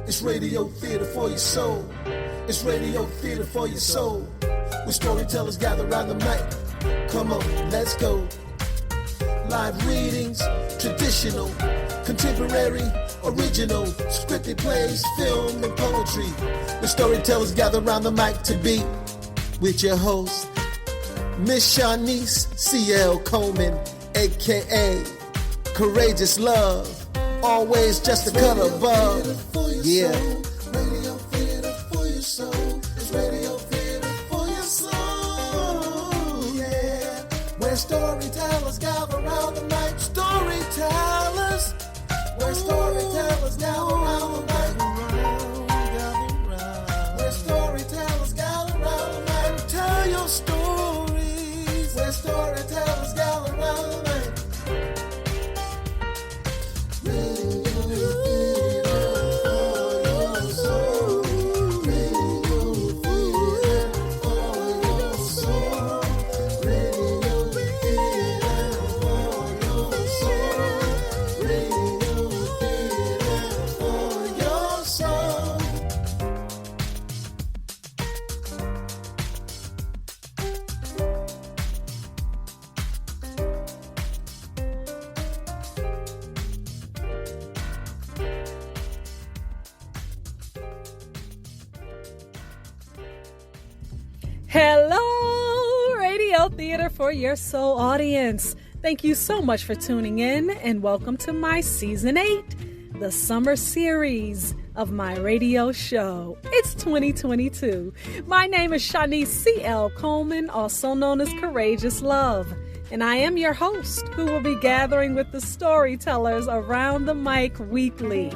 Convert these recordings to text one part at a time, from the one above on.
It's radio theater for your soul. It's radio theater for your soul. Where storytellers gather around the mic. Come on, let's go. Live readings, traditional, contemporary, original, scripted plays, film, and poetry. Where storytellers gather around the mic to be with your host, Miss Shanice C.L. Coleman, a.k.a. Courageous Love. Always just a cut above. Yeah. Radio theater for your soul. It's radio theater for your soul. Yeah. Where storytellers gather around the mic. Storytellers. Where storytellers gather around the mic. Where storytellers gather around the mic. Tell your stories. Where storytellers gather around the mic. Hello, Radio Theater for Your Soul audience. Thank you so much for tuning in and welcome to my Season 8, the summer series of my radio show. It's 2022. My name is Shanice C.L. Coleman, also known as Courageous Love, and I am your host who will be gathering with the storytellers around the mic weekly.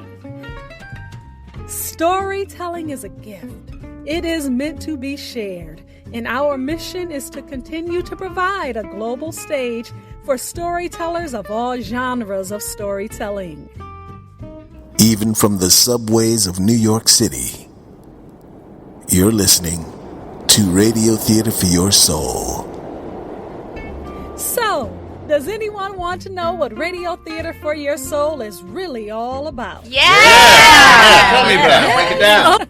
Storytelling is a gift. It is meant to be shared. And our mission is to continue to provide a global stage for storytellers of all genres of storytelling. Even from the subways of New York City, you're listening to Radio Theater for Your Soul. So, does anyone want to know what Radio Theater for Your Soul is really all about? Yeah! Tell me about it. Break it down.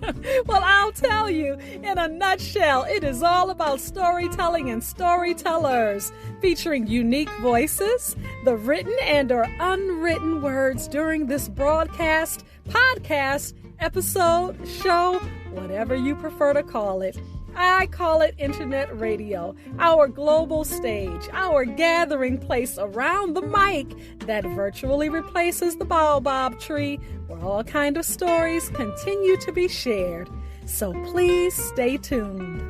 Well, I'll tell you. In a nutshell, it is all about storytelling and storytellers, featuring unique voices, the written and or unwritten words during this broadcast, podcast, episode, show, whatever you prefer to call it. I call it internet radio, our global stage, our gathering place around the mic that virtually replaces the baobab tree, where all kinds of stories continue to be shared. So please stay tuned.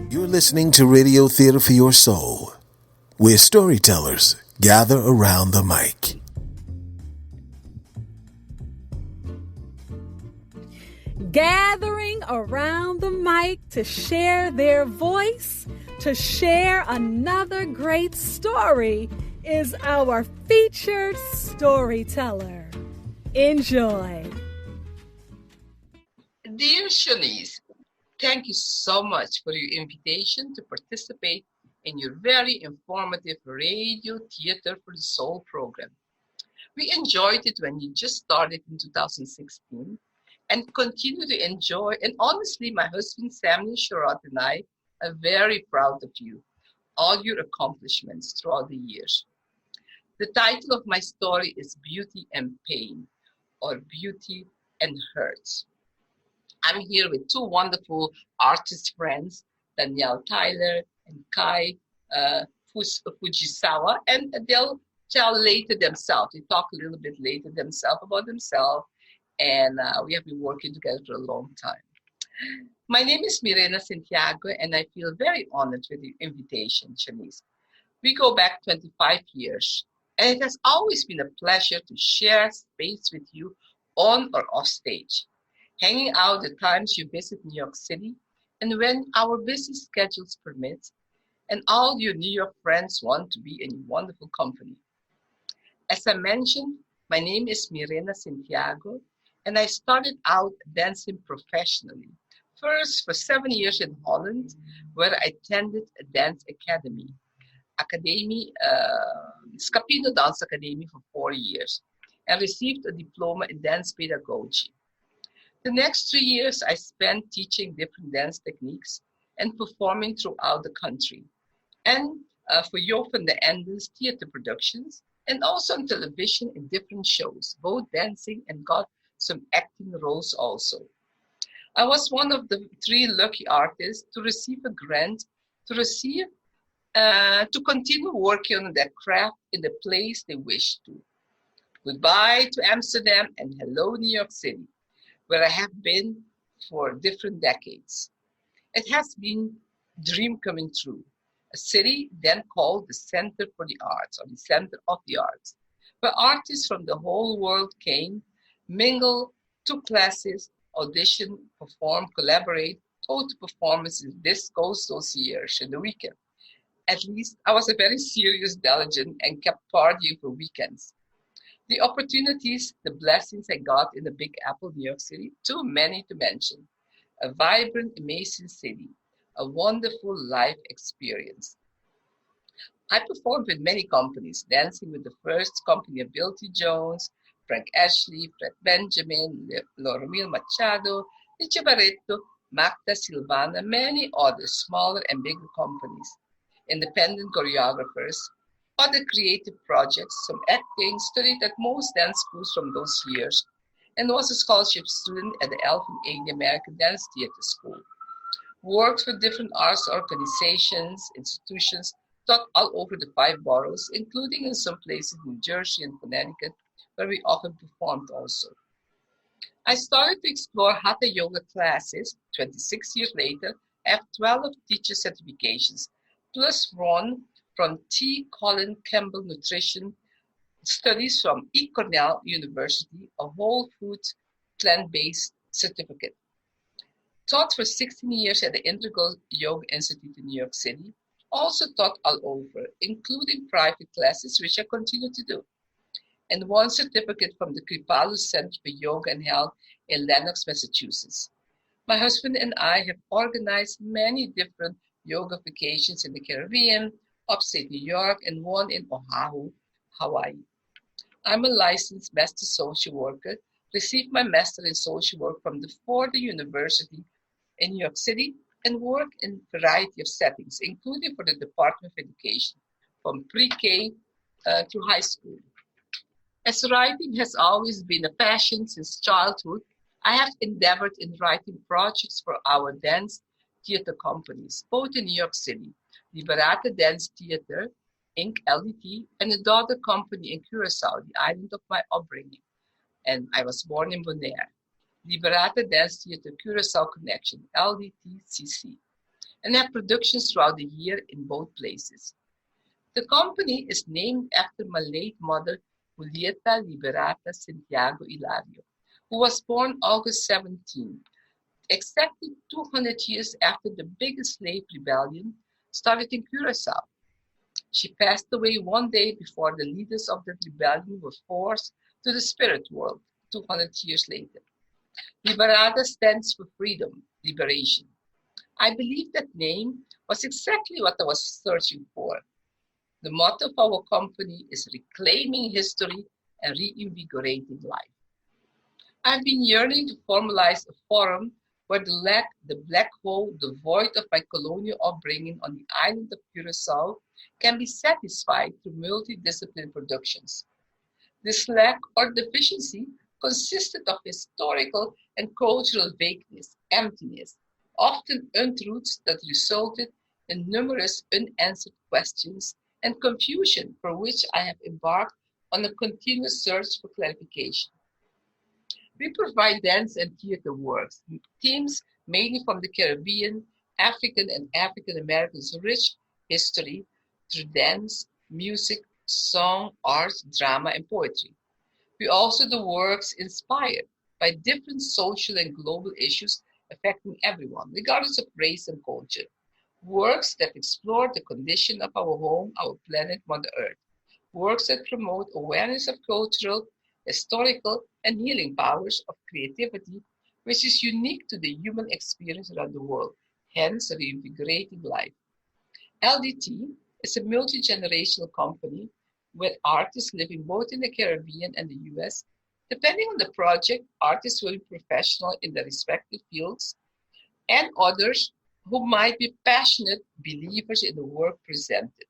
You're listening to Radio Theater for Your Soul, where storytellers gather around the mic. Gathering around the mic to share their voice, to share another great story, is our featured storyteller. Enjoy. Dear Shanice, thank you so much for your invitation to participate in your very informative Radio Theater for the Soul program. We enjoyed it when you just started in 2016 and continue to enjoy. And honestly, my husband, Sam Sherrod, and I are very proud of you, all your accomplishments throughout the years. The title of my story is Beauty and Pain, or Beauty and Hurts. I'm here with two wonderful artist friends, Danielle Tyler and Kai Fujisawa, and they'll tell later themselves. They talk a little bit later themselves about themselves, and we have been working together for a long time. My name is Myrena Sint Jago, and I feel very honored with the invitation, Shanice. We go back 25 years, and it has always been a pleasure to share space with you on or off stage, hanging out the times you visit New York City, and when our busy schedules permit, and all your New York friends want to be in your wonderful company. As I mentioned, my name is Myrena Sint Jago, and I started out dancing professionally. First, for 7 years in Holland, where I attended a dance academy, Scapino Dance Academy for 4 years. and received a diploma in dance pedagogy. The next 3 years I spent teaching different dance techniques and performing throughout the country, and for Jo van der Enden's theater productions, and also on television in different shows, both dancing and got some acting roles also. I was one of the 3 lucky artists to receive a grant to continue working on their craft in the place they wished to. Goodbye to Amsterdam and hello New York City, where I have been for different decades. It has been a dream coming true. A city then called the Center for the Arts, or the Center of the Arts, where artists from the whole world came, mingle, took classes, audition, perform, collaborate, go to performances. This goes those years in the weekend. At least I was a very serious diligent and kept partying for weekends. The opportunities, the blessings I got in the Big Apple, New York City, too many to mention. A vibrant, amazing city, a wonderful life experience. I performed with many companies, dancing with the first company of Bill T. Jones, Frank Ashley, Fred Benjamin, Loremil Machado, Licia Barreto, Magda Silvana, many others, smaller and bigger companies, independent choreographers, other creative projects, some acting, studied at most dance schools from those years, and was a scholarship student at the Elvin A. the American Dance Theatre School. Worked for different arts organizations, institutions, taught all over the 5 boroughs, including in some places in New Jersey and Connecticut, where we often performed also. I started to explore Hatha Yoga classes. 26 years later, I have 12 teacher certifications, plus 1 from T. Colin Campbell Nutrition Studies from E. Cornell University, a whole foods plant-based certificate. Taught for 16 years at the Integral Yoga Institute in New York City, also taught all over, including private classes, which I continue to do, and 1 certificate from the Kripalu Center for Yoga and Health in Lenox, Massachusetts. My husband and I have organized many different yoga vacations in the Caribbean, upstate New York, and 1 in Oahu, Hawaii. I'm a licensed master social worker, received my master in social work from the Ford University in New York City, and work in a variety of settings, including for the Department of Education, from pre-K to high school. As writing has always been a passion since childhood, I have endeavored in writing projects for our dance theater companies, both in New York City, Liberata Dance Theatre, Inc., LDT, and a daughter company in Curacao, the island of my upbringing. And I was born in Bonaire. Liberata Dance Theatre, Curacao Connection, LDTCC, and have productions throughout the year in both places. The company is named after my late mother, Julieta Liberata Sint Jago-Hilario, who was born August 17, exactly 200 years after the biggest slave rebellion started in Curacao. She passed away one day before the leaders of the rebellion were forced to the spirit world 200 years later. Liberata stands for freedom, liberation. I believe that name was exactly what I was searching for. The motto of our company is reclaiming history and reinvigorating life. I've been yearning to formalize a forum where the black hole, the void of my colonial upbringing on the island of Curacao, can be satisfied through multidisciplinary productions. This lack or deficiency consisted of historical and cultural vagueness, emptiness, often untruths that resulted in numerous unanswered questions and confusion, for which I have embarked on a continuous search for clarification. We provide dance and theater works, themes mainly from the Caribbean, African and African Americans' rich history through dance, music, song, arts, drama, and poetry. We also do works inspired by different social and global issues affecting everyone, regardless of race and culture. Works that explore the condition of our home, our planet, Mother Earth. Works that promote awareness of cultural, historical, and healing powers of creativity, which is unique to the human experience around the world, hence reinvigorating life. LDT is a multi-generational company with artists living both in the Caribbean and the US. Depending on the project, artists will be professional in their respective fields, and others who might be passionate believers in the work presented.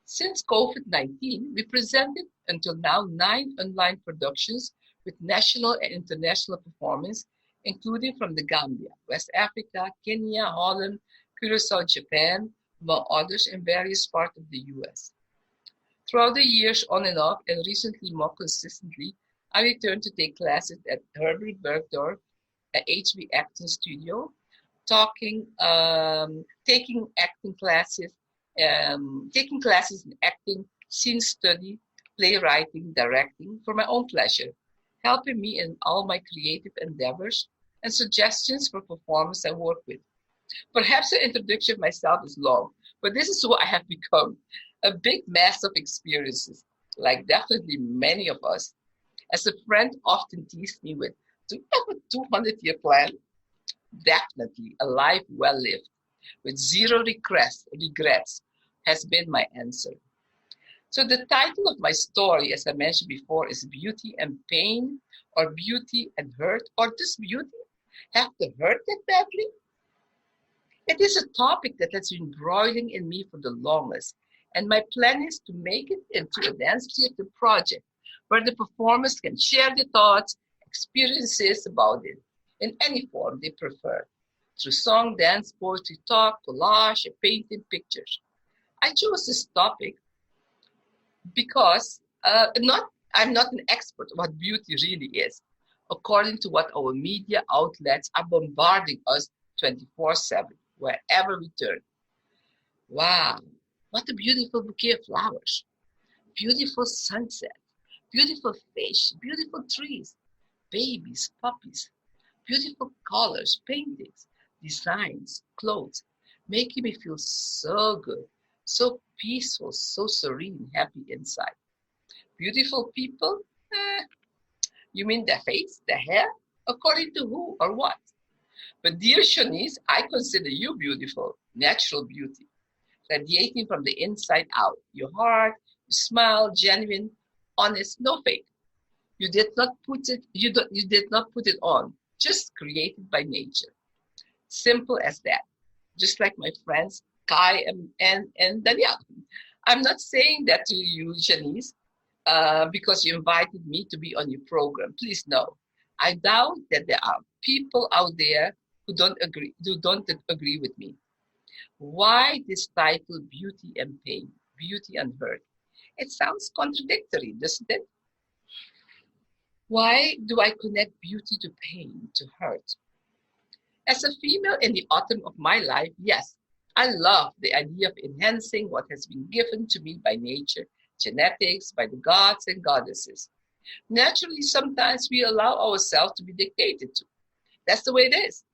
Since COVID-19, we presented until now 9 online productions with national and international performance, including from the Gambia, West Africa, Kenya, Holland, Curacao, Japan, among others in various parts of the US. Throughout the years, on and off, and recently more consistently, I returned to take classes at Herbert Bergdorf, at HB Acting Studio, taking acting classes, taking classes in acting, scene study, playwriting, directing for my own pleasure, helping me in all my creative endeavors and suggestions for performers I work with. Perhaps the introduction of myself is long, but this is who I have become, a big mass of experiences, like definitely many of us. As a friend often teased me with, do you have a 200-year plan? Definitely a life well lived, with zero regrets has been my answer. So the title of my story, as I mentioned before, is Beauty and Pain, or Beauty and Hurt, or does beauty have to hurt that badly? It is a topic that has been broiling in me for the longest, and my plan is to make it into a dance theater project where the performers can share their thoughts, experiences about it in any form they prefer, through song, dance, poetry, talk, collage, or painted pictures. I chose this topic because I'm not an expert on what beauty really is, according to what our media outlets are bombarding us 24/7, wherever we turn. Wow, what a beautiful bouquet of flowers, beautiful sunset, beautiful fish, beautiful trees, babies, puppies, beautiful colors, paintings, designs, clothes, making me feel so good, so peaceful, so serene, happy inside. Beautiful people? You mean their face, their hair? According to who or what? But dear Shanice, I consider you beautiful, natural beauty, radiating from the inside out. Your heart, your smile, genuine, honest, no fake. You did not put it on, just created by nature. Simple as that. Just like my friends Kai and Danielle. I'm not saying that to you, Janice, because you invited me to be on your program. Please know, I doubt that there are people out there who don't agree with me. Why this title, Beauty and Pain, Beauty and Hurt? It sounds contradictory, doesn't it? Why do I connect beauty to pain, to hurt? As a female in the autumn of my life, yes, I love the idea of enhancing what has been given to me by nature, genetics, by the gods and goddesses. Naturally, sometimes we allow ourselves to be dictated to. That's the way it is.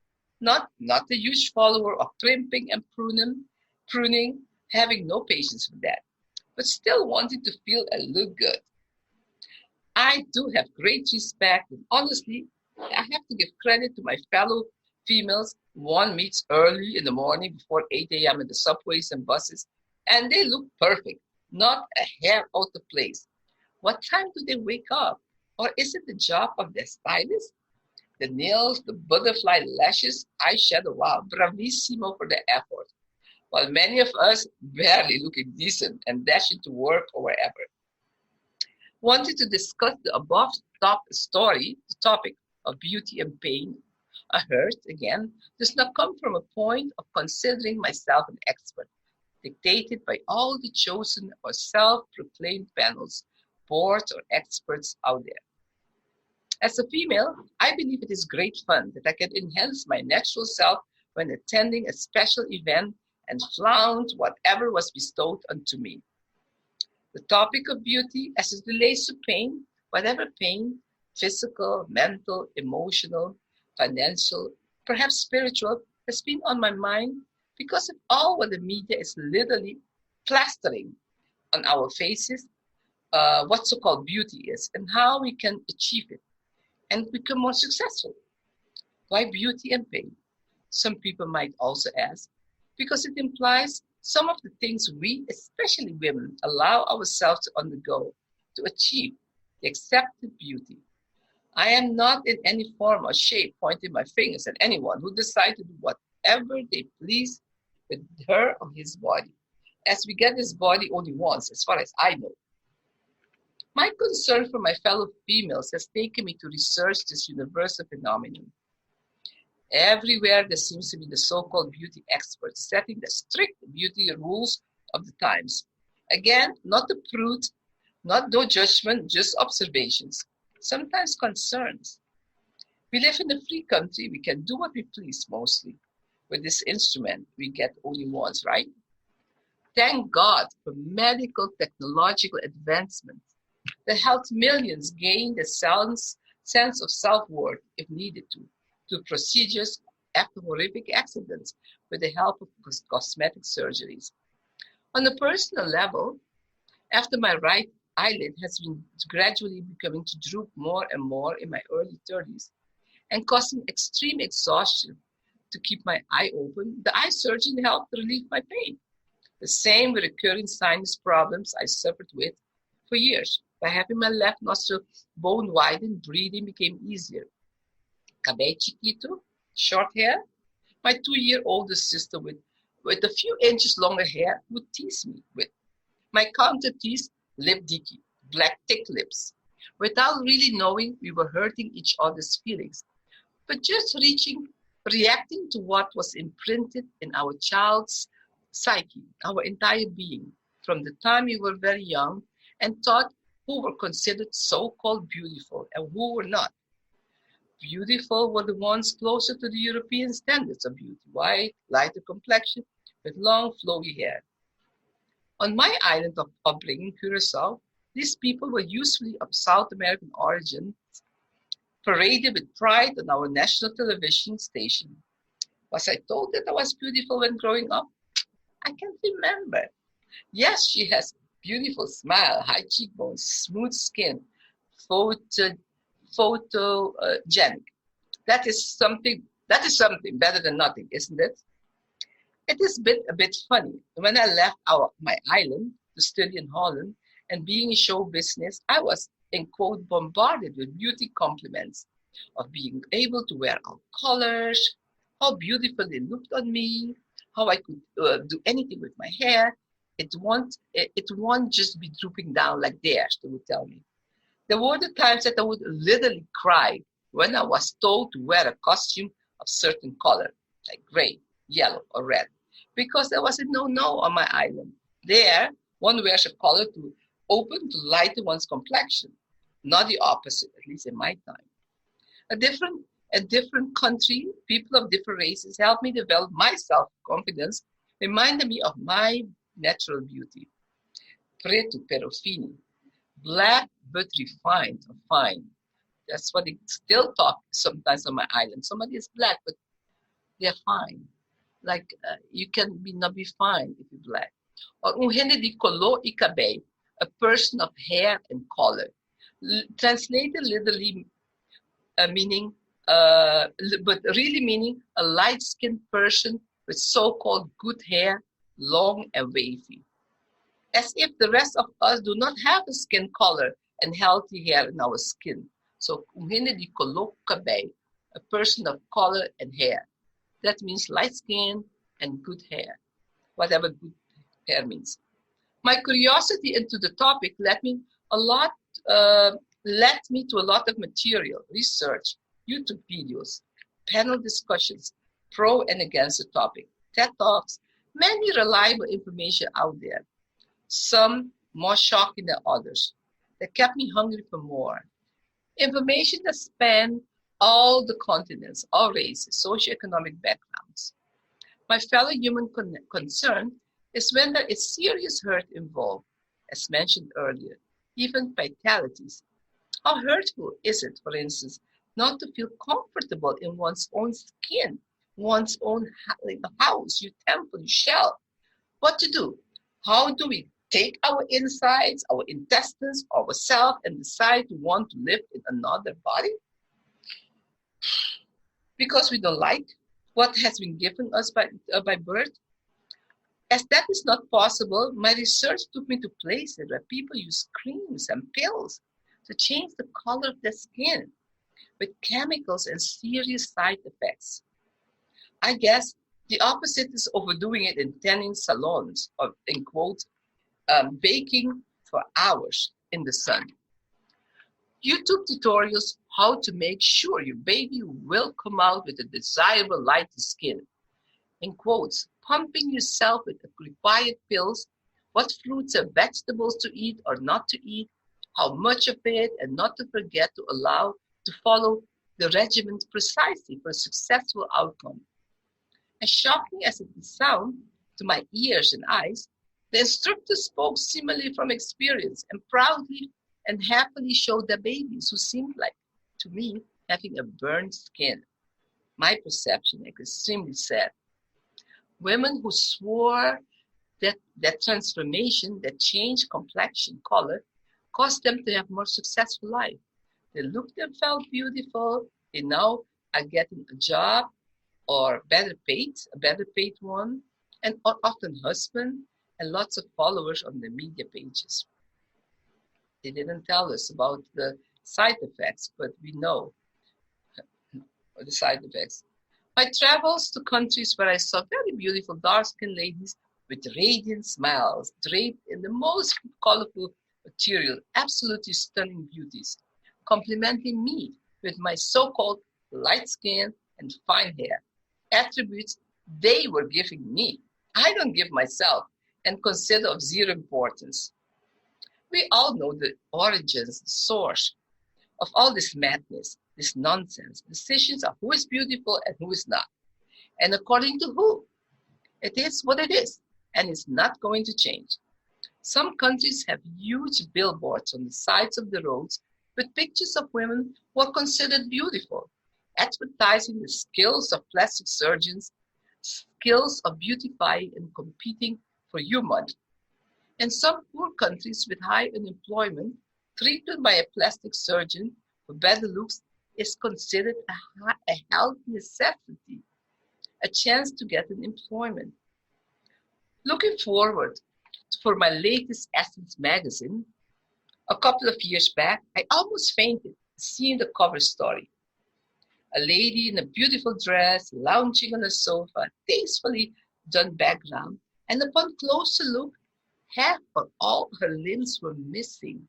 Not a huge follower of crimping and pruning, having no patience for that, but still wanting to feel and look good. I do have great respect, and honestly, I have to give credit to my fellow females. One meets early in the morning before 8 a.m. in the subways and buses, and they look perfect, not a hair out of place. What time do they wake up? Or is it the job of their stylist? The nails, the butterfly lashes, eyeshadow, wow, bravissimo for the effort. While many of us barely looking decent and dashing to work or wherever. Wanted to discuss the above the topic of beauty and pain, a hurt, again, does not come from a point of considering myself an expert, dictated by all the chosen or self-proclaimed panels, boards, or experts out there. As a female, I believe it is great fun that I can enhance my natural self when attending a special event and flaunt whatever was bestowed unto me. The topic of beauty as it relates to pain, whatever pain, physical, mental, emotional, financial, perhaps spiritual, has been on my mind because of all what the media is literally plastering on our faces, what so-called beauty is and how we can achieve it and become more successful. Why beauty and pain? Some people might also ask, because it implies some of the things we, especially women, allow ourselves to undergo to achieve the accepted beauty. I am not in any form or shape pointing my fingers at anyone who decides to do whatever they please with her or his body, as we get this body only once, as far as I know. My concern for my fellow females has taken me to research this universal phenomenon. Everywhere there seems to be the so-called beauty experts setting the strict beauty rules of the times. Again, not a prude, no judgment, just observations, sometimes concerns. We live in a free country. We can do what we please mostly. With this instrument, we get only once, right? Thank God for medical technological advancements that helped millions gain the sense of self-worth if needed to, through procedures after horrific accidents with the help of cosmetic surgeries. On a personal level, after my right eyelid has been gradually becoming to droop more and more in my early 30s and causing extreme exhaustion to keep my eye open, the eye surgeon helped relieve my pain. The same with recurring sinus problems I suffered with for years. By having my left nostril bone widened, breathing became easier. Cabello chiquito, short hair. My 2-year-old sister with a few inches longer hair would tease me with. My counter tease, lip dicky, black thick lips. Without really knowing, we were hurting each other's feelings, but just reacting to what was imprinted in our child's psyche, our entire being, from the time we were very young and taught who were considered so-called beautiful and who were not. Beautiful were the ones closer to the European standards of beauty, white, lighter complexion, with long, flowy hair. On my island of upbringing, Curacao, these people were usually of South American origin, paraded with pride on our national television station. Was I told that I was beautiful when growing up? I can't remember. Yes, she has beautiful smile, high cheekbones, smooth skin, photogenic. That is something better than nothing, isn't it? It is a bit funny. When I left my island to study in Holland and being in show business, I was, in quote, bombarded with beauty compliments of being able to wear all colors, how beautiful they looked on me, how I could do anything with my hair. It won't just be drooping down like theirs, they would tell me. There were the times that I would literally cry when I was told to wear a costume of certain color, like gray, yellow, or red, because there was a no-no on my island. There, one wears a color to open to lighten one's complexion, not the opposite, at least in my time. A different country, people of different races helped me develop my self-confidence, reminded me of my natural beauty. Preto pero fini, black but refined or fine. That's what they still talk sometimes on my island. Somebody is black, but they're fine. Like you can not be fine if you're black. Or un gente de color y cabello, a person of hair and color. Translated literally meaning, but really meaning a light-skinned person with so-called good hair, long and wavy. As if the rest of us do not have a skin color and healthy hair in our skin. So, un gente de color cabello, a person of color and hair. That means light skin and good hair, whatever good hair means. My curiosity into the topic led me to a lot of material, research, YouTube videos, panel discussions, pro and against the topic, TED Talks, many reliable information out there, some more shocking than others, that kept me hungry for more. Information that spanned all the continents, all races, socioeconomic backgrounds. My fellow human concern is when there is serious hurt involved, as mentioned earlier, even fatalities. How hurtful is it, for instance, not to feel comfortable in one's own skin, one's own house, your temple, your shell? What to do? How do we take our insides, our intestines, ourselves, and decide to want to live in another body? Because we don't like what has been given us by birth? As that is not possible, my research took me to places where people use creams and pills to change the color of their skin with chemicals and serious side effects. I guess the opposite is overdoing it in tanning salons, or in quotes, baking for hours in the sun. YouTube tutorials how to make sure your baby will come out with a desirable lighter skin. In quotes, pumping yourself with the required pills, what fruits and vegetables to eat or not to eat, how much of it, and not to forget to follow the regimen precisely for a successful outcome. As shocking as it sounds to my ears and eyes, the instructor spoke similarly from experience and proudly and happily showed their babies who seemed like, to me, having a burned skin. My perception is extremely sad. Women who swore that transformation, that change complexion, color, caused them to have more successful life. They looked and felt beautiful. They now are getting a job or a better paid one, and often husband and lots of followers on the media pages. They didn't tell us about the side effects, but we know the side effects. My travels to countries where I saw very beautiful dark-skinned ladies with radiant smiles, draped in the most colorful material, absolutely stunning beauties, complimenting me with my so-called light skin and fine hair, attributes they were giving me. I don't give myself and consider of zero importance. We all know the origins, the source of all this madness, this nonsense, decisions of who is beautiful and who is not, and according to who. It is what it is, and it's not going to change. Some countries have huge billboards on the sides of the roads with pictures of women who are considered beautiful, advertising the skills of plastic surgeons, skills of beautifying and competing for your money. In some poor countries with high unemployment, treatment by a plastic surgeon for better looks is considered a health necessity, a chance to get an employment. Looking forward for my latest Essence magazine, a couple of years back, I almost fainted seeing the cover story. A lady in a beautiful dress, lounging on a sofa, tastefully done background, and upon closer look, half or all her limbs were missing.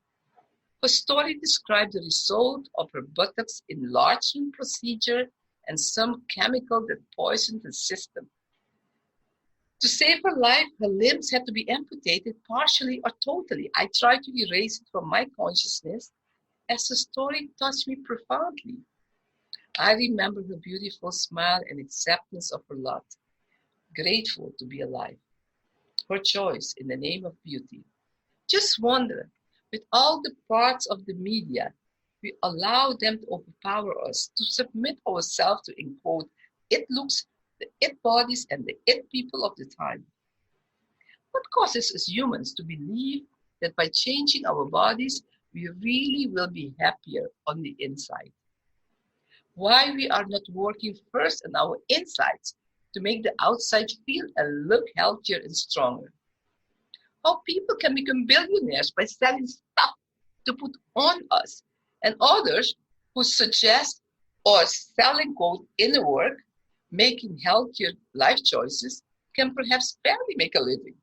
Her story described the result of her buttocks enlargement procedure and some chemical that poisoned the system. To save her life, her limbs had to be amputated partially or totally. I tried to erase it from my consciousness as the story touched me profoundly. I remember her beautiful smile and acceptance of her lot, grateful to be alive. Her choice in the name of beauty. Just wonder, with all the parts of the media, we allow them to overpower us, to submit ourselves to, in quote, it looks, the it bodies and the it people of the time. What causes us humans to believe that by changing our bodies, we really will be happier on the inside? Why we are not working first on our insides to make the outside feel and look healthier and stronger? How people can become billionaires by selling stuff to put on us, and others who suggest or selling quote inner work, making healthier life choices, can perhaps barely make a living.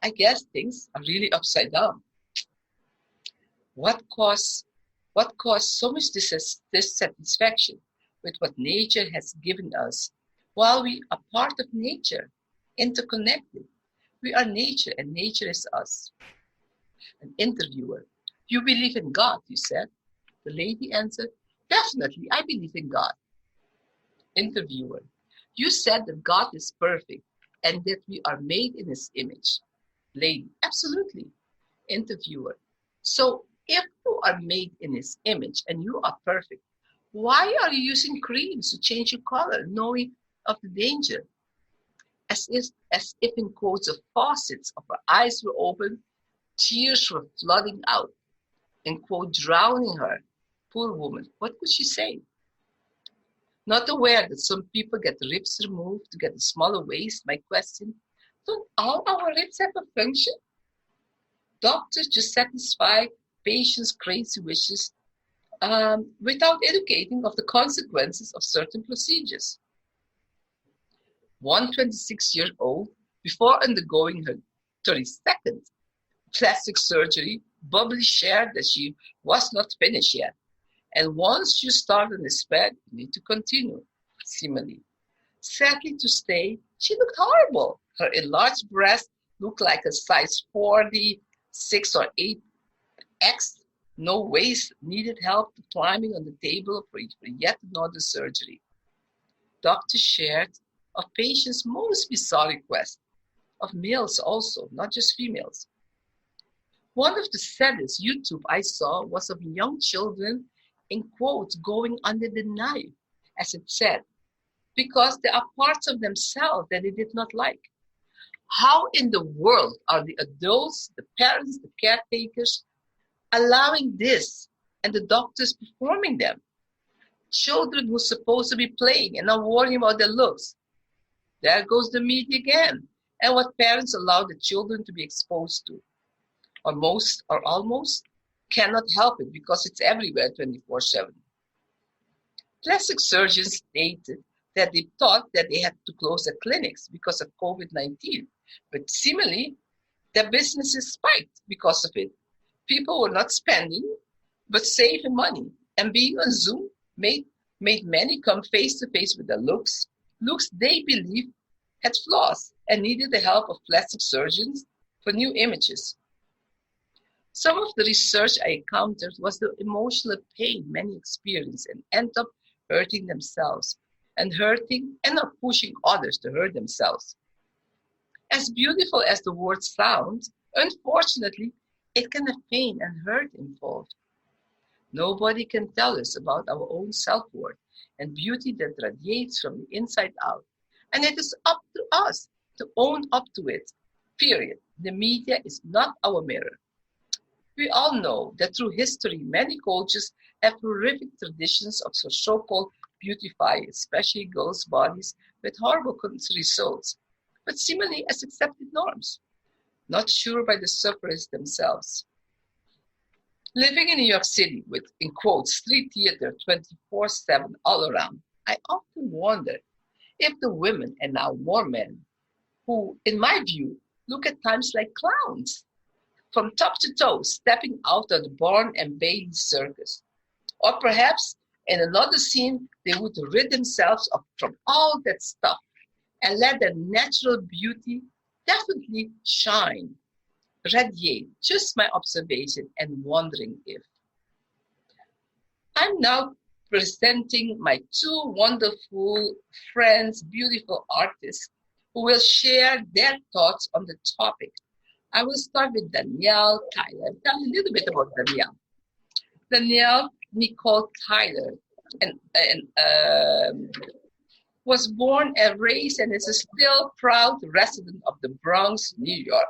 I guess things are really upside down. What caused so much dissatisfaction with what nature has given us, while we are part of nature, interconnected? We are nature and nature is us. An interviewer: you believe in God, you said. The lady answered, definitely, I believe in God. Interviewer: you said that God is perfect and that we are made in his image. Lady: absolutely. Interviewer: so if you are made in his image and you are perfect, why are you using creams to change your color, knowing of the danger? As if in quotes the faucets of her eyes were open, tears were flooding out, in quote, drowning her. Poor woman, what could she say? Not aware that some people get ribs removed to get a smaller waist, my question, Don't all our ribs have a function? Doctors just satisfy patients' crazy wishes without educating of the consequences of certain procedures. One 26-year-old, before undergoing her 32nd plastic surgery, bubbly shared that she was not finished yet. And once you start on this bed, you need to continue. Similarly, sadly to say, she looked horrible. Her enlarged breast looked like a size 46 or 8X. No waist, needed help climbing on the table for yet another surgery. Doctors shared of patients' most bizarre requests, of males also, not just females. One of the saddest YouTube I saw was of young children, in quotes, going under the knife, as it said, because there are parts of themselves that they did not like. How in the world are the adults, the parents, the caretakers allowing this and the doctors performing them? Children who are supposed to be playing and not worrying about their looks. There goes the media again, and what parents allow the children to be exposed to. Or most or almost cannot help it because it's everywhere 24/7. Plastic surgeons stated that they thought that they had to close their clinics because of COVID-19. But similarly, their businesses spiked because of it. People were not spending, but saving money. And being on Zoom made many come face to face with their looks they believed had flaws and needed the help of plastic surgeons for new images. Some of the research I encountered was the emotional pain many experience and end up hurting themselves and not pushing others to hurt themselves. As beautiful as the word sounds, unfortunately, it can have pain and hurt involved. Nobody can tell us about our own self-worth and beauty that radiates from the inside out. And it is up to us to own up to it, period. The media is not our mirror. We all know that through history, many cultures have horrific traditions of so-called beautifying, especially girls' bodies, with horrible results, but similarly as accepted norms, not sure by the sufferers themselves. Living in New York City with, in quotes, street theater 24/7 all around, I often wonder if the women, and now more men, who, in my view, look at times like clowns, from top to toe, stepping out of the Barn and Bailey circus. Or perhaps in another scene, they would rid themselves from all that stuff and let their natural beauty definitely shine, radiate. Just my observation and wondering if. I'm now presenting my two wonderful friends, beautiful artists, who will share their thoughts on the topic. I will start with Danielle Tyler. Tell me a little bit about Danielle. Danielle Nichole Tyler was born and raised and is a still proud resident of the Bronx, New York.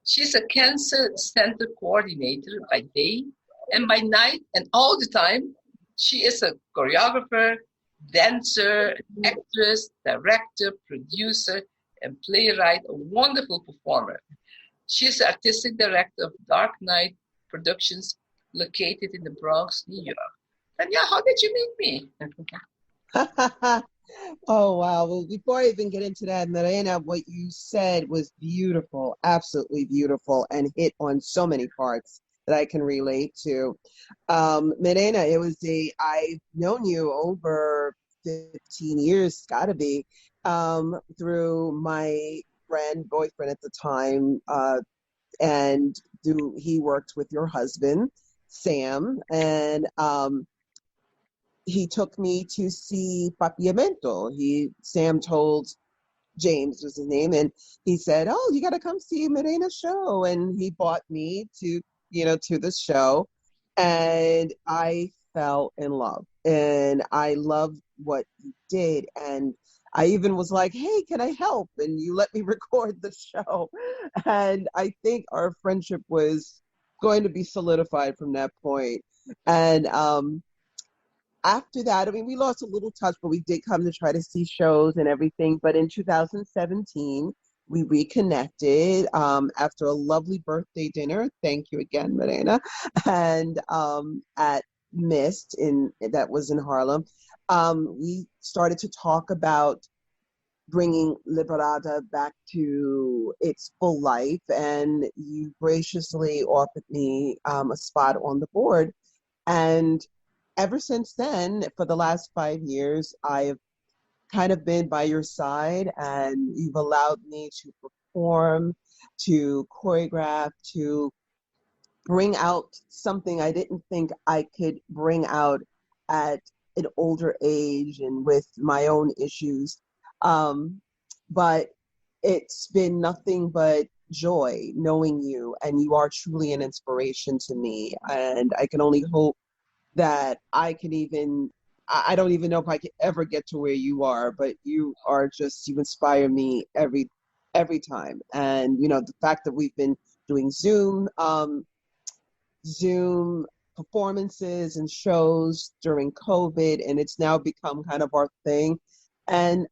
She's a cancer center coordinator by day, and by night and all the time, she is a choreographer, dancer, actress, director, producer, and playwright, a wonderful performer. She is the artistic director of Dark Knight Productions, located in the Bronx, New York. Danielle, how did you meet me? Oh, wow. Well, before I even get into that, Myrena, what you said was beautiful, absolutely beautiful, and hit on so many parts that I can relate to. Myrena, I've known you over 15 years, gotta be, through my boyfriend at the time, and he worked with your husband, Sam, and he took me to see Papiamento. Sam told James was his name, and he said, "Oh, you got to come see Myrena's show," and he brought me to the show, and I fell in love, and I loved what you did, and I even was like, "Hey, can I help?" And you let me record the show, and I think our friendship was going to be solidified from that point. And after that, I mean, we lost a little touch, but we did come to try to see shows and everything. But in 2017, we reconnected after a lovely birthday dinner. Thank you again, Myrena. And at Mist that was in Harlem, we started to talk about bringing Liberata back to its full life, and you graciously offered me a spot on the board. And ever since then, for the last 5 years, I've kind of been by your side, and you've allowed me to perform, to choreograph, to bring out something I didn't think I could bring out at an older age and with my own issues. But it's been nothing but joy knowing you, and you are truly an inspiration to me. And I can only hope that I don't even know if I could ever get to where you are, but you inspire me every time. And, the fact that we've been doing Zoom performances and shows during COVID, and it's now become kind of our thing. And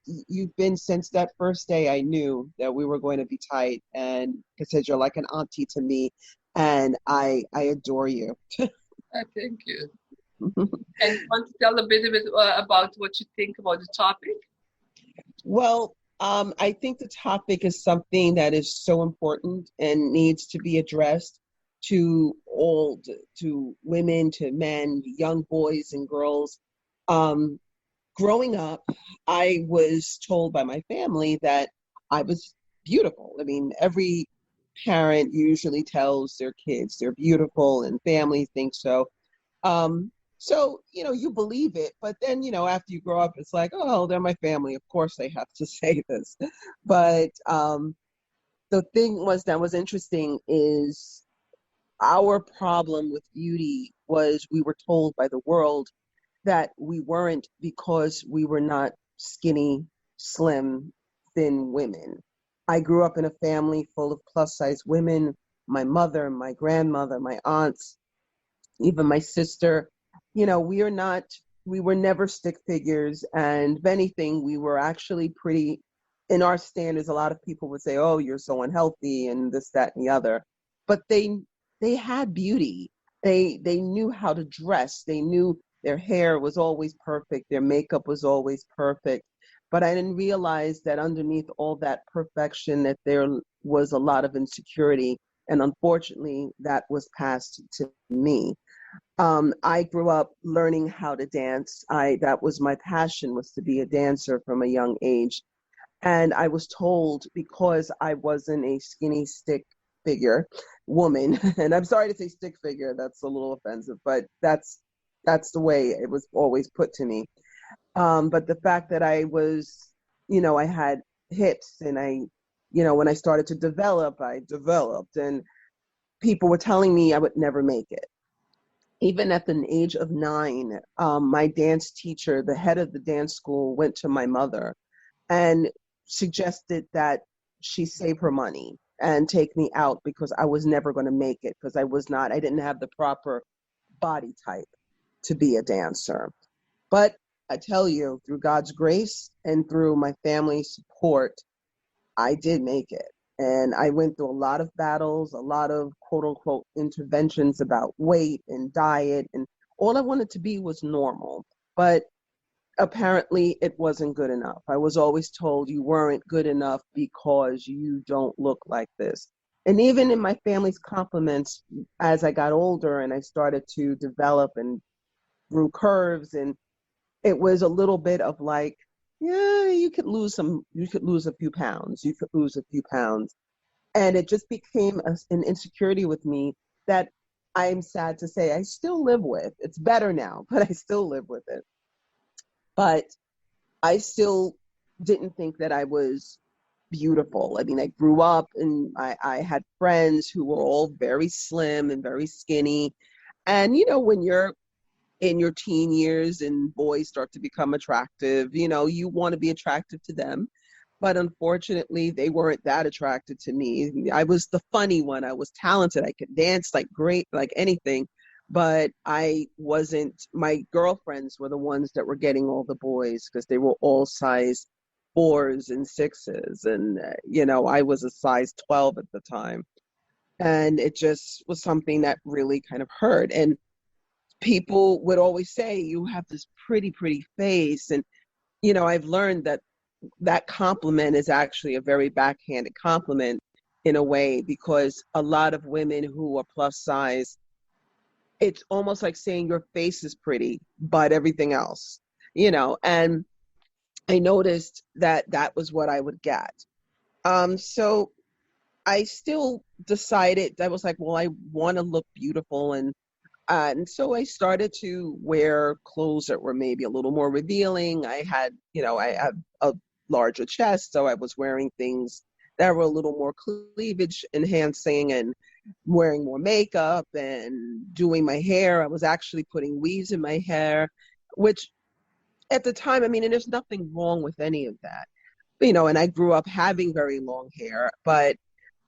you've been, since that first day, I knew that we were going to be tight, and because you're like an auntie to me, and I adore you. Thank you. And you want to tell a bit about what you think about the topic? Well, I think the topic is something that is so important and needs to be addressed to women, to men, young boys and girls. Growing up, I was told by my family that I was beautiful. I mean, every parent usually tells their kids they're beautiful, and families think so. So, you believe it, but then, after you grow up, it's like, oh, they're my family. Of course they have to say this. But the thing that was interesting is our problem with beauty was we were told by the world that we weren't because we were not skinny, slim, thin women. I grew up in a family full of plus-size women. My mother, my grandmother, my aunts, even my sister. We were never stick figures. And if anything, we were actually pretty, in our standards, a lot of people would say, oh, you're so unhealthy and this, that, and the other. But they had beauty. They knew how to dress. They knew their hair was always perfect. Their makeup was always perfect. But I didn't realize that underneath all that perfection, that there was a lot of insecurity. And unfortunately, that was passed to me. I grew up learning how to dance. That was my passion, was to be a dancer from a young age. And I was told, because I wasn't a skinny stick figure woman, and I'm sorry to say stick figure, that's a little offensive, but that's the way it was always put to me. But the fact that I was, I had hips, and when I started to develop, I developed, and people were telling me I would never make it. Even at the age of 9, my dance teacher, the head of the dance school, went to my mother and suggested that she save her money and take me out because I was never going to make it, because I didn't have the proper body type to be a dancer. But I tell you, through God's grace and through my family's support, I did make it. And I went through a lot of battles, a lot of quote unquote interventions about weight and diet. And all I wanted to be was normal. But apparently it wasn't good enough. I was always told you weren't good enough because you don't look like this. And even in my family's compliments, as I got older and I started to develop and grew curves, and it was a little bit of like, yeah, you could lose a few pounds. And it just became an insecurity with me that I'm sad to say I still live with. It's better now, but I still live with it. But I still didn't think that I was beautiful. I mean, I grew up and I had friends who were all very slim and very skinny. And, when you're in your teen years and boys start to become attractive, you want to be attractive to them. But unfortunately, they weren't that attracted to me. I was the funny one. I was talented. I could dance like great, like anything. But I wasn't, my girlfriends were the ones that were getting all the boys because they were all size 4s and 6s. And, I was a size 12 at the time. And it just was something that really kind of hurt. And people would always say, you have this pretty, pretty face. And, I've learned that compliment is actually a very backhanded compliment in a way, because a lot of women who are plus size, it's almost like saying your face is pretty, but everything else, and I noticed that was what I would get. So I still decided, I was like, well, I want to look beautiful. And so I started to wear clothes that were maybe a little more revealing. I had a larger chest, so I was wearing things that were a little more cleavage enhancing, and wearing more makeup and doing my hair. I was actually putting weaves in my hair, which at the time, and there's nothing wrong with any of that, and I grew up having very long hair, but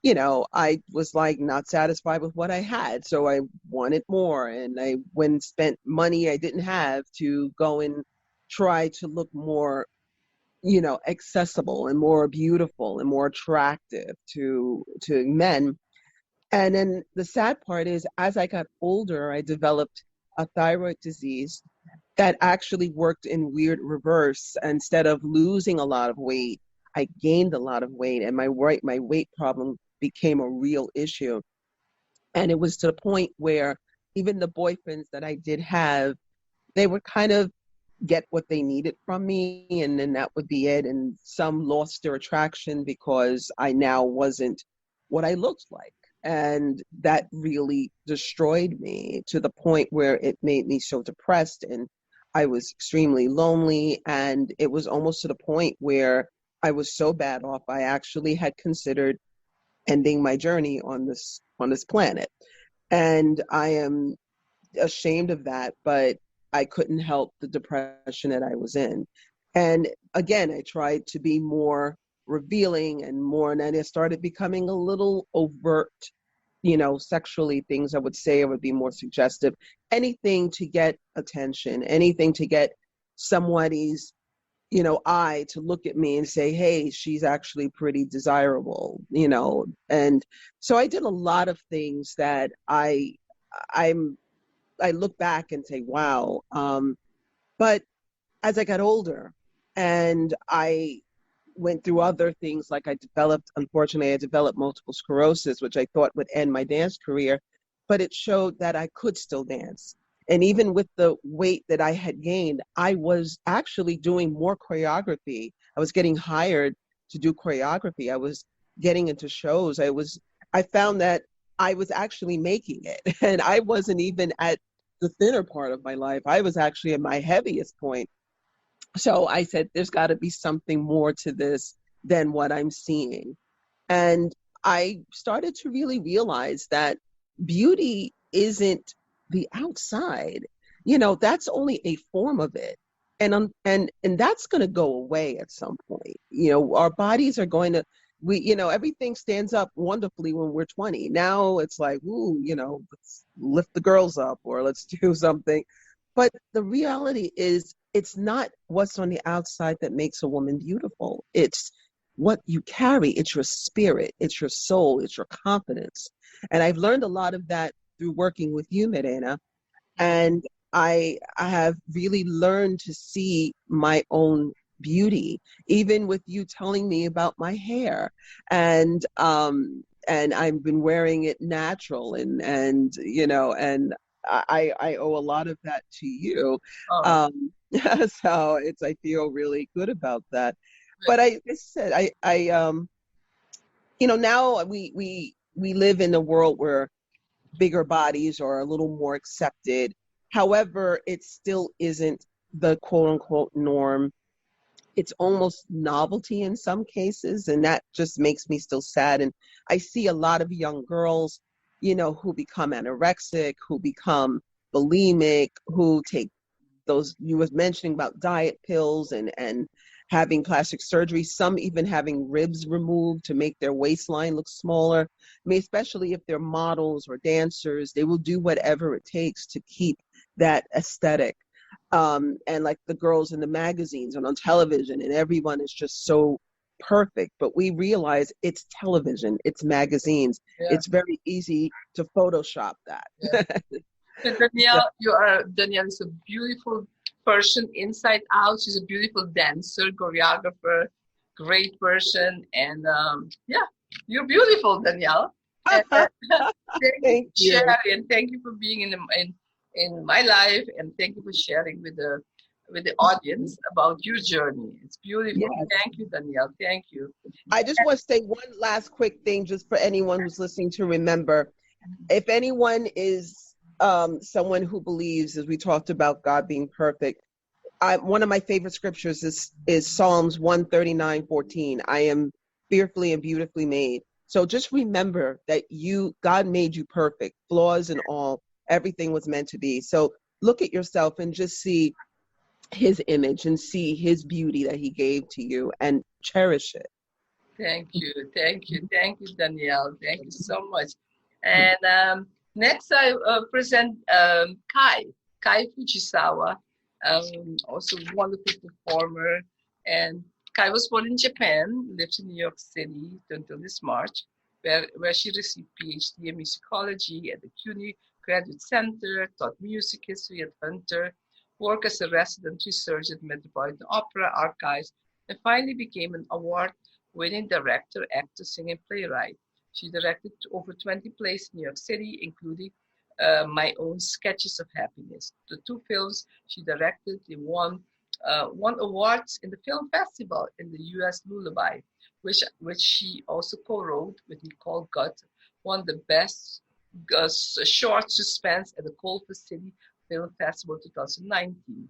I was like not satisfied with what I had. So I wanted more, and I went and spent money I didn't have to go and try to look more, accessible and more beautiful and more attractive to men. And then the sad part is, as I got older, I developed a thyroid disease that actually worked in weird reverse. Instead of losing a lot of weight, I gained a lot of weight, and my weight problem became a real issue. And it was to the point where even the boyfriends that I did have, they would kind of get what they needed from me, and then that would be it. And some lost their attraction because I now wasn't what I looked like. And that really destroyed me to the point where it made me so depressed, and I was extremely lonely. And it was almost to the point where I was so bad off, I actually had considered ending my journey on this planet. And I am ashamed of that, but I couldn't help the depression that I was in. And again, I tried to be more revealing and more, and then it started becoming a little overt, sexually. Things I would say, I would be more suggestive, anything to get attention, anything to get somebody's eye to look at me and say, hey, she's actually pretty desirable, and so I did a lot of things that I look back and say, wow. But as I got older and I went through other things, like I developed multiple sclerosis, which I thought would end my dance career, but it showed that I could still dance. And even with the weight that I had gained, I was actually doing more choreography. I was getting hired to do choreography. I was getting into shows. I found that I was actually making it. And I wasn't even at the thinner part of my life. I was actually at my heaviest point. So I said, there's got to be something more to this than what I'm seeing. And I started to really realize that beauty isn't the outside, that's only a form of it. And that's going to go away at some point. Our bodies are going to, everything stands up wonderfully when we're 20. Now it's like, ooh, let's lift the girls up, or let's do something. But the reality is, it's not what's on the outside that makes a woman beautiful. It's what you carry. It's your spirit. It's your soul. It's your confidence. And I've learned a lot of that through working with you, Myrena. And I have really learned to see my own beauty, even with you telling me about my hair. And I've been wearing it natural, and I owe a lot of that to you. Oh. So I feel really good about that. But I said, now we live in a world where bigger bodies are a little more accepted. However, it still isn't the quote unquote norm. It's almost novelty in some cases, and that just makes me still sad. And I see a lot of young girls, who become anorexic, who become bulimic, who take those, you was mentioning about diet pills and having plastic surgery, some even having ribs removed to make their waistline look smaller. Especially if they're models or dancers, they will do whatever it takes to keep that aesthetic. and like the girls in the magazines and on television, and everyone is just so perfect. But we realize it's television, it's magazines. Yeah. It's very easy to Photoshop that. Yeah. And Danielle is a beautiful person inside out. She's a beautiful dancer, choreographer, great person, and you're beautiful, Danielle. And, thank you, Sherry, and thank you for being in my life, and thank you for sharing with the audience about your journey. It's beautiful. Yes. Thank you, Danielle. Thank you. I just want to say one last quick thing, just for anyone who's listening to remember. If anyone is someone who believes, as we talked about God being perfect, one of my favorite scriptures is Psalms 139:14. I am fearfully and beautifully made. So just remember that God made you perfect, flaws and all. Everything was meant to be. So look at yourself and just see his image and see his beauty that he gave to you and cherish it. Thank you, Danielle. Thank you so much. And next, I present Kai Fujisawa, also a wonderful performer. And Kai was born in Japan, lives in New York City until this March, where she received PhD in musicology at the CUNY Graduate Center, taught music history at Hunter, worked as a resident researcher at Metropolitan Opera Archives, and finally became an award-winning director, actor, singer, and playwright. She directed over 20 plays in New York City, including My Own Sketches of Happiness. The two films she directed, they won awards in the film festival in the U.S. Lullaby, which she also co-wrote with Nichole, won the best short suspense at the Culver City Film Festival 2019.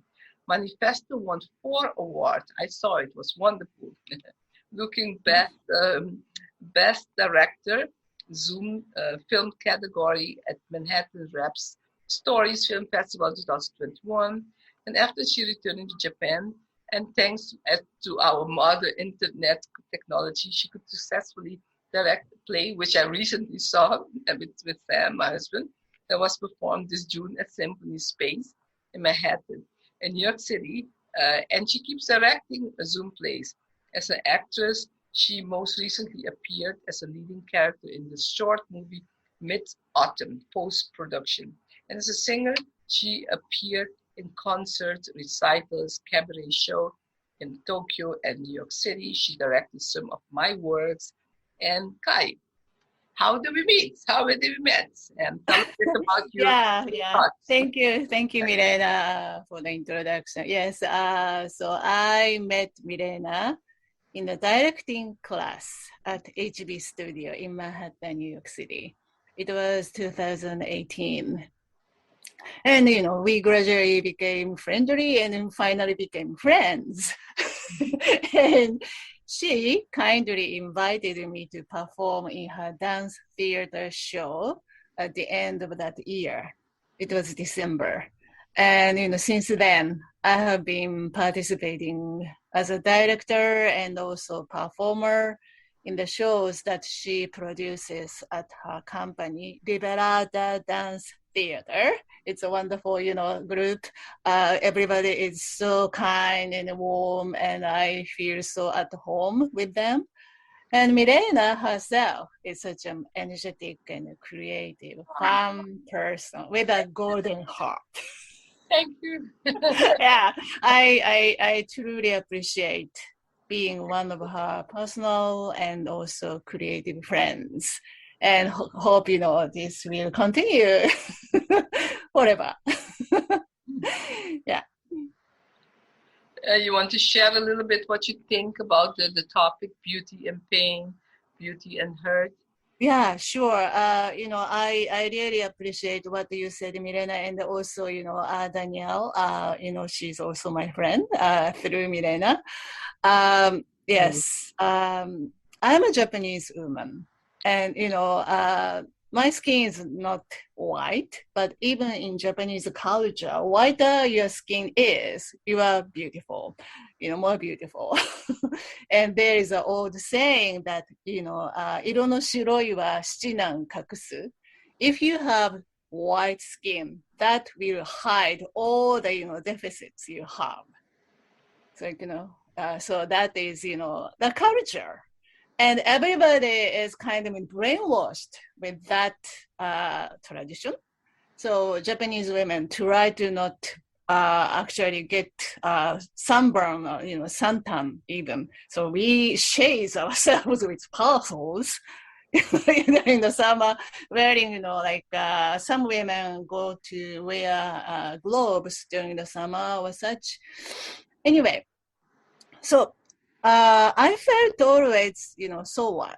Manifesto won 4 awards. I saw it, was wonderful. Looking Best Director, Zoom film category at Manhattan Raps Stories Film Festival 2021. And after she returned to Japan, and thanks to our modern internet technology, she could successfully direct a play, which I recently saw with Sam, my husband, that was performed this June at Symphony Space in Manhattan, in New York City. And she keeps directing Zoom plays. As an actress, she most recently appeared as a leading character in the short movie Mid-Autumn, post-production. And as a singer, she appeared in concerts, recitals, cabaret show in Tokyo and New York City. She directed some of my works. And Kai, how did we meet? How did we met? And tell us a bit about your thoughts. Thank you, Myrena, for the introduction. Yes, so I met Myrena in the directing class at HB Studio in Manhattan, New York City. It was 2018. And, we gradually became friendly and then finally became friends. And she kindly invited me to perform in her dance theater show at the end of that year. It was December. And, since then, I have been participating as a director and also performer in the shows that she produces at her company, Liberata Dance Theatre. It's a wonderful, group. Everybody is so kind and warm, and I feel so at home with them. And Myrena herself is such an energetic and creative, fun person with a golden heart. Thank you. Yeah, I truly appreciate being one of her personal and also creative friends, and hope this will continue forever. Yeah. You want to share a little bit what you think about the topic, beauty and pain, beauty and hurt? Yeah, sure. I really appreciate what you said, Myrena, and also, Danielle, she's also my friend through Myrena. Yes, I'm a Japanese woman, and, my skin is not white, but even in Japanese culture, whiter your skin is, you are beautiful, more beautiful. And there is an old saying that, 色の白いは七難隠す. If you have white skin that will hide all the deficits you have. So, so that is, the culture. And everybody is kind of brainwashed with that tradition. So Japanese women try to not actually get sunburn or, suntan even. So we shade ourselves with parasols in the summer, wearing, some women go to wear globes during the summer or such. Anyway, so I felt always, so what?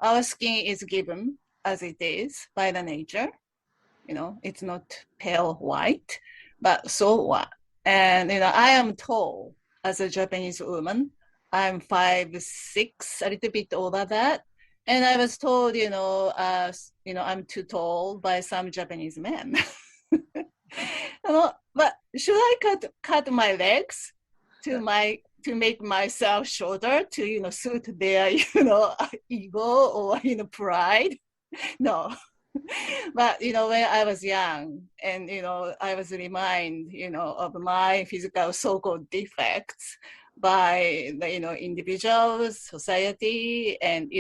Our skin is given as it is by the nature. It's not pale white, but so what? And, I am tall as a Japanese woman. I'm 5'6", a little bit over that. And I was told, I'm too tall by some Japanese men. But should I cut my legs to make myself shorter to, suit their, ego or, pride? No. But, when I was young and, I was reminded, of my physical so-called defects by the, individuals, society, and,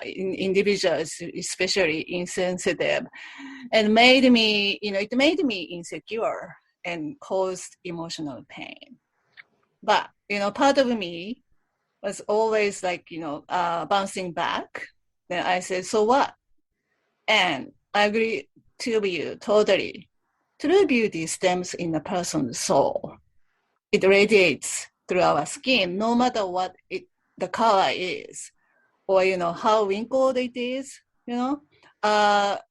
individuals, especially insensitive, and it made me insecure and caused emotional pain. But, part of me was always bouncing back. Then I said, so what? And I agree to you totally. True beauty stems in a person's soul. It radiates through our skin, no matter what the color is, or, how wrinkled it is,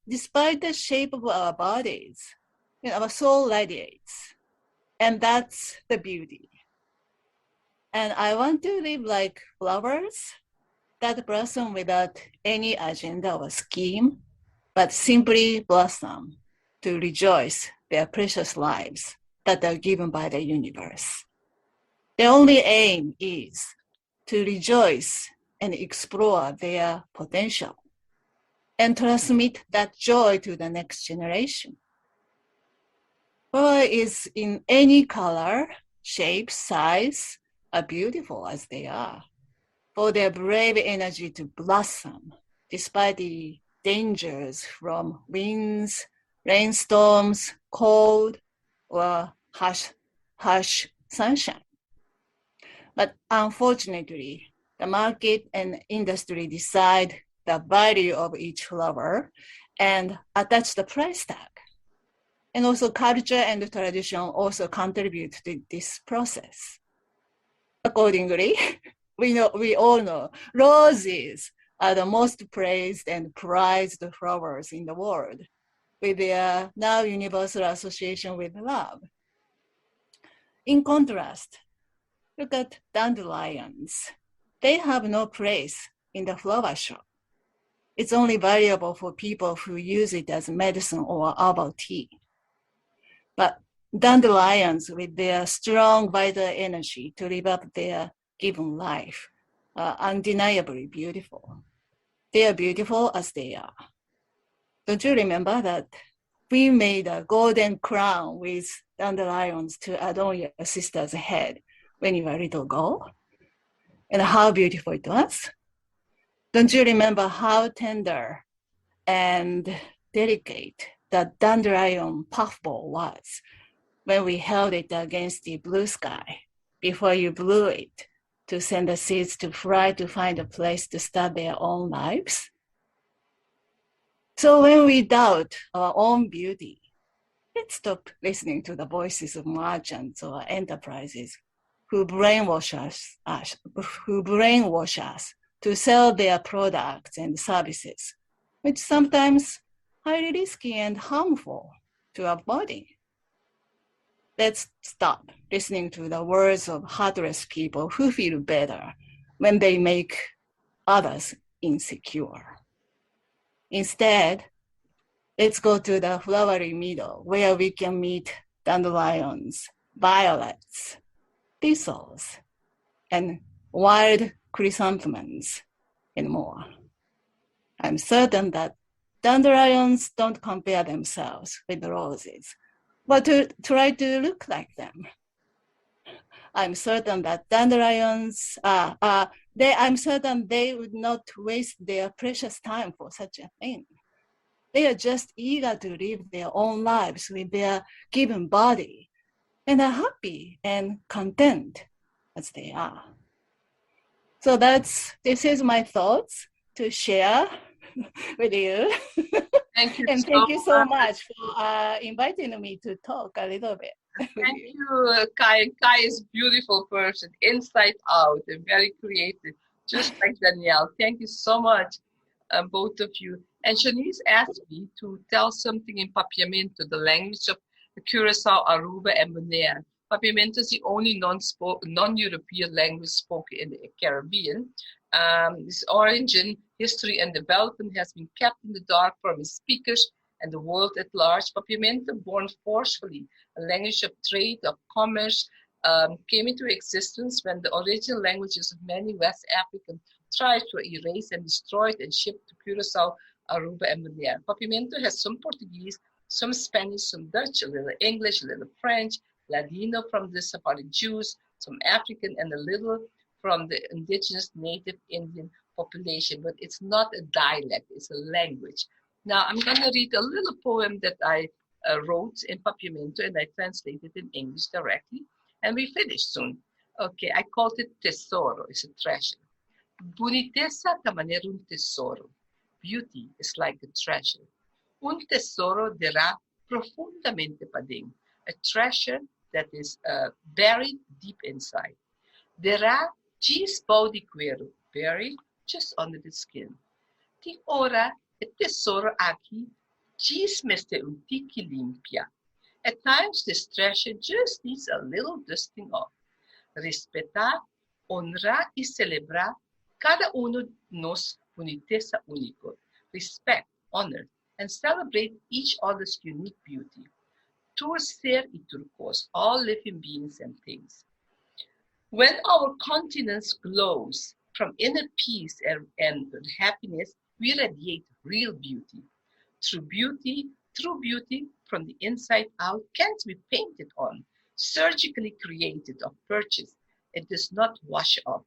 despite the shape of our bodies, our soul radiates. And that's the beauty. And I want to live like flowers that blossom without any agenda or scheme, but simply blossom to rejoice their precious lives that are given by the universe. The only aim is to rejoice and explore their potential and transmit that joy to the next generation. Flower is in any color, shape, size, are beautiful as they are, for their brave energy to blossom despite the dangers from winds, rainstorms, cold, or harsh sunshine. But unfortunately, the market and industry decide the value of each flower and attach the price tag. And also culture and tradition also contribute to this process. Accordingly, we all know roses are the most praised and prized flowers in the world, with their now universal association with love. In contrast, look at dandelions. They have no place in the flower shop. It's only valuable for people who use it as medicine or herbal tea. But dandelions, with their strong vital energy to live up their given life, are undeniably beautiful. They are beautiful as they are. Don't you remember that we made a golden crown with dandelions to adorn your sister's head when you were a little girl? And how beautiful it was? Don't you remember how tender and delicate the dandelion puffball was when we held it against the blue sky before you blew it to send the seeds to fly to find a place to start their own lives? So when we doubt our own beauty, let's stop listening to the voices of merchants or enterprises who brainwash us to sell their products and services, which sometimes highly risky and harmful to our body. Let's stop listening to the words of heartless people who feel better when they make others insecure. Instead, let's go to the flowery meadow where we can meet dandelions, violets, thistles, and wild chrysanthemums, and more. I'm certain that dandelions don't compare themselves with the roses, but to try to look like them. I'm certain that dandelions, I'm certain they would not waste their precious time for such a thing. They are just eager to live their own lives with their given body and are happy and content as they are. So this is my thoughts to share with you. Thank you. And thank you so much for inviting me to talk a little bit. Thank you, Kai. Kai is a beautiful person, inside out, and very creative, just like Danielle. Thank you so much, both of you. And Shanice asked me to tell something in Papiamento, the language of the Curacao, Aruba, and Bonaire. Papiamento is the only non-European language spoken in the Caribbean. Its origin, history, and development has been kept in the dark from its speakers and the world at large. Papiamento, born forcefully, a language of trade, of commerce, came into existence when the original languages of many West African tribes were erased and destroyed and shipped to Curacao, Aruba, and Bonaire. Papiamento has some Portuguese, some Spanish, some Dutch, a little English, a little French, Ladino from the Sephardic Jews, some African, and a little from the indigenous native Indian population. But it's not a dialect, it's a language. Now, I'm going to read a little poem that I wrote in Papiamento, and I translated in English directly, and we finish soon. Okay, I called it Tesoro, it's a treasure. Boniteza da manera un tesoro. Beauty is like a treasure. Un tesoro dirá profundamente pa dentro. A treasure that is buried deep inside. Dirá gis body cuero, buried just under the skin. Ti ora e tesoro aqui gis meste un tiki limpia. At times this treasure just needs a little dusting off. Respetar, honrar y celebrar cada uno nos uniteza único. Respect, honor, and celebrate each other's unique beauty. Torcer y turquoise, all living beings and things. When our continent glows from inner peace and happiness, we radiate real beauty. True beauty from the inside out can't be painted on, surgically created or purchased. It does not wash off.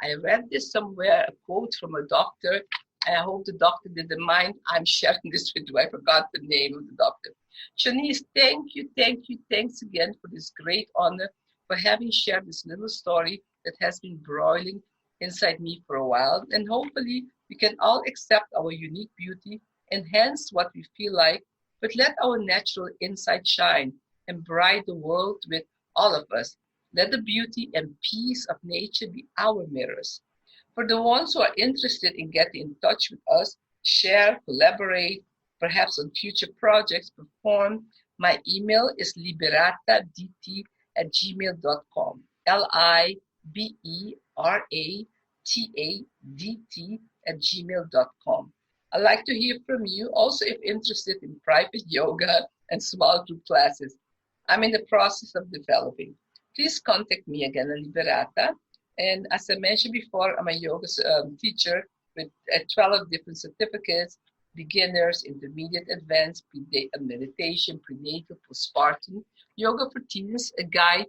I read this somewhere, a quote from a doctor, and I hope the doctor didn't mind. I'm sharing this with you. I forgot the name of the doctor. Shanice, thanks again for this great honor, for having shared this little story that has been broiling inside me for a while. And hopefully we can all accept our unique beauty, enhance what we feel like, but let our natural inside shine and bright the world with all of us. Let the beauty and peace of nature be our mirrors. For the ones who are interested in getting in touch with us, share, collaborate, perhaps on future projects, perform, my email is liberatadt@gmail.com. liberatadt@gmail.com. I'd like to hear from you. Also, if interested in private yoga and small group classes, I'm in the process of developing. Please contact me again at Liberata. And as I mentioned before, I'm a yoga teacher with 12 different certificates: beginners, intermediate, advanced, meditation, prenatal, postpartum, yoga for teens, a guide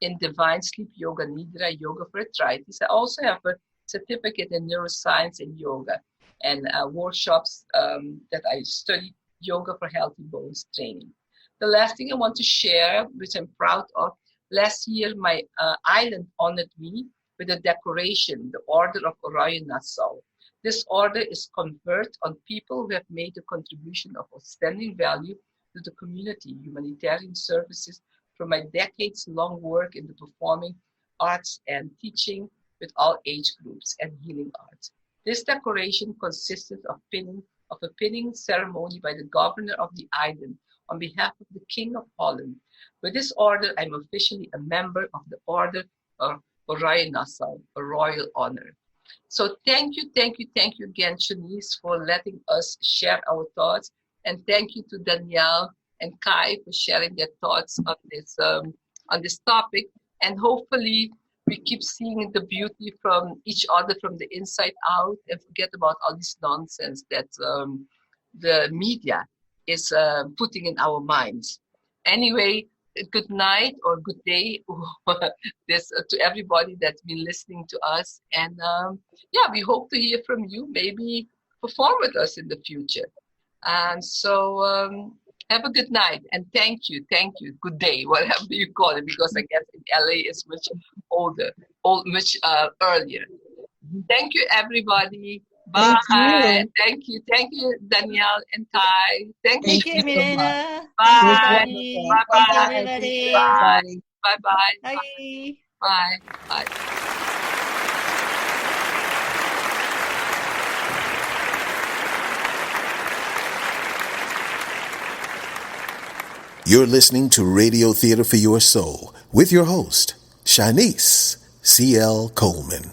in divine sleep yoga, nidra, yoga for arthritis. I also have a certificate in neuroscience and yoga, and workshops that I study yoga for healthy bones training. The last thing I want to share, which I'm proud of, last year my island honored me with a decoration, the Order of Orion Nassau. This order is conferred on people who have made a contribution of outstanding value to the community, humanitarian services, from my decades-long work in the performing arts and teaching with all age groups and healing arts. This decoration consisted of a pinning ceremony by the governor of the island on behalf of the King of Holland. With this order, I'm officially a member of the Order of Orion Nassau, a royal honor. So thank you again, Shanice, for letting us share our thoughts. And thank you to Danielle and Kai for sharing their thoughts on this topic. And hopefully we keep seeing the beauty from each other from the inside out and forget about all this nonsense that the media is putting in our minds. Anyway, good night or good day to everybody that's been listening to us. And we hope to hear from you, maybe perform with us in the future. And so have a good night and thank you, good day, whatever you call it, because I guess in LA it's much much earlier. Thank you, everybody. Bye. Thank you, Danielle and Kai. Thank you, Myrena. Bye. Bye. Everybody. Bye. Bye. Bye. Bye. Bye. Bye. You're listening to Radio Theater for Your Soul with your host, Shanice C.L. Coleman.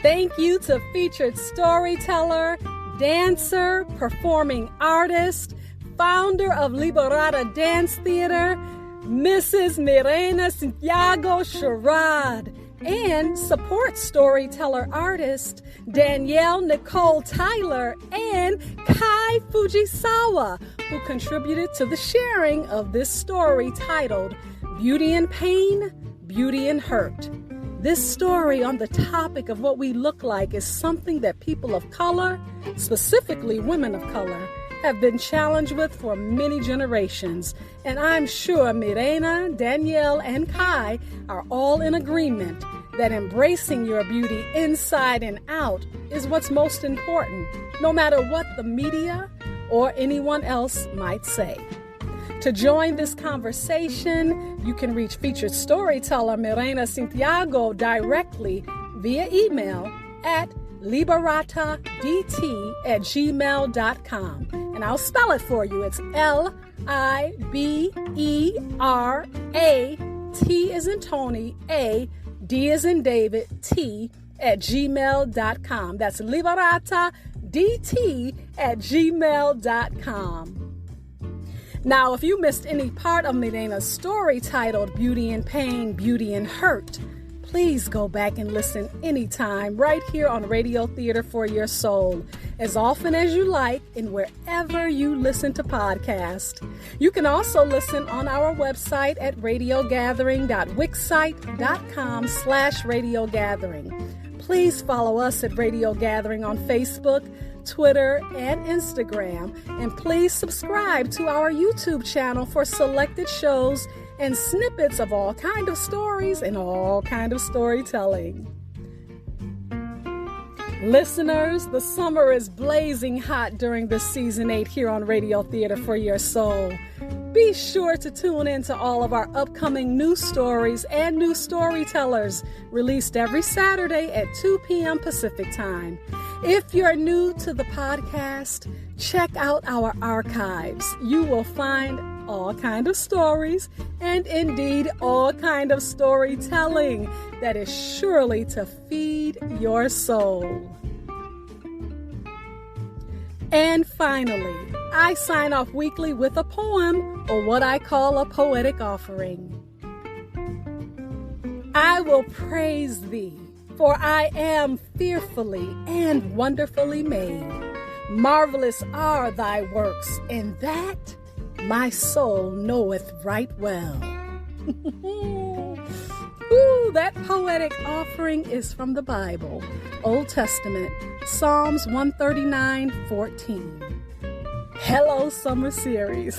Thank you to featured storyteller, dancer, performing artist, founder of Liberata Dance Theatre, Mrs. Myrena Sint Jago-Sherrod, and support storyteller-artist Danielle, Nichole, Tyler, and Kai Fujisawa, who contributed to the sharing of this story titled Beauty and Pain, Beauty and Hurt. This story on the topic of what we look like is something that people of color, specifically women of color, have been challenged with for many generations. And I'm sure Myrena, Danielle, and Kai are all in agreement that embracing your beauty inside and out is what's most important, no matter what the media or anyone else might say. To join this conversation, you can reach featured storyteller Myrena Sint Jago directly via email at liberatadt@gmail.com. And I'll spell it for you. It's LIBERA, T as in Tony, A, D as in David, T @gmail.com. That's liberatadt@gmail.com. Now, if you missed any part of Myrena's story titled Beauty and Pain, Beauty and Hurt, please go back and listen anytime right here on Radio Theater for Your Soul, as often as you like and wherever you listen to podcasts. You can also listen on our website at radiogathering.wixsite.com/radiogathering. Please follow us at Radio Gathering on Facebook, Twitter, and Instagram. And please subscribe to our YouTube channel for selected shows and snippets of all kinds of stories and all kinds of storytelling. Listeners, the summer is blazing hot during this season 8 here on Radio Theater for Your Soul. Be sure to tune in to all of our upcoming new stories and new storytellers released every Saturday at 2 p.m. Pacific Time. If you're new to the podcast, check out our archives. You will find all kinds of stories and indeed all kinds of storytelling that is surely to feed your soul. And finally, I sign off weekly with a poem, or what I call a poetic offering. I will praise thee, for I am fearfully and wonderfully made. Marvelous are thy works, and that my soul knoweth right well. Ooh, that poetic offering is from the Bible, Old Testament, Psalms 139:14. Hello, Summer Series.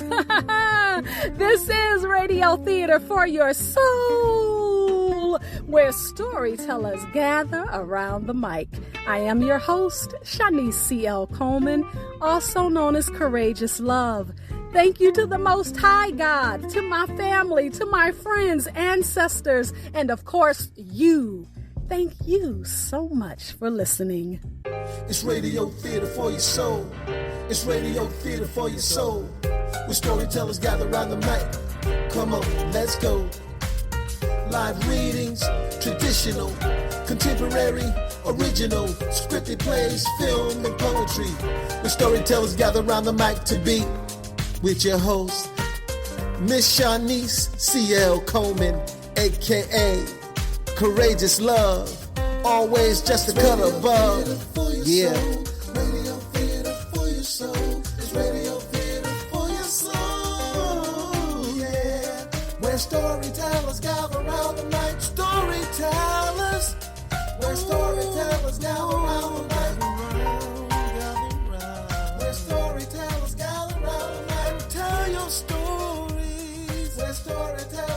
This is Radio Theater for Your Soul, where storytellers gather around the mic. I am your host, Shanice C.L. Coleman, also known as Courageous Love. Thank you to the Most High God, to my family, to my friends, ancestors, and of course, you. Thank you so much for listening. It's Radio Theater for Your Soul. It's Radio Theater for Your Soul. Where storytellers gather around the mic. Come on, let's go. Live readings, traditional, contemporary, original, scripted plays, film, and poetry. Where storytellers gather around the mic to be with your host, Miss Shanice C.L. Coleman, a.k.a. Courageous Love, always just a cut above. Yeah. Radio theater for your soul. It's radio theater for your soul. Yeah. Where storytellers gather around the night. Storytellers. Where storytellers gather around the night. Where storytellers gather around the night. Tell your stories. Where storytellers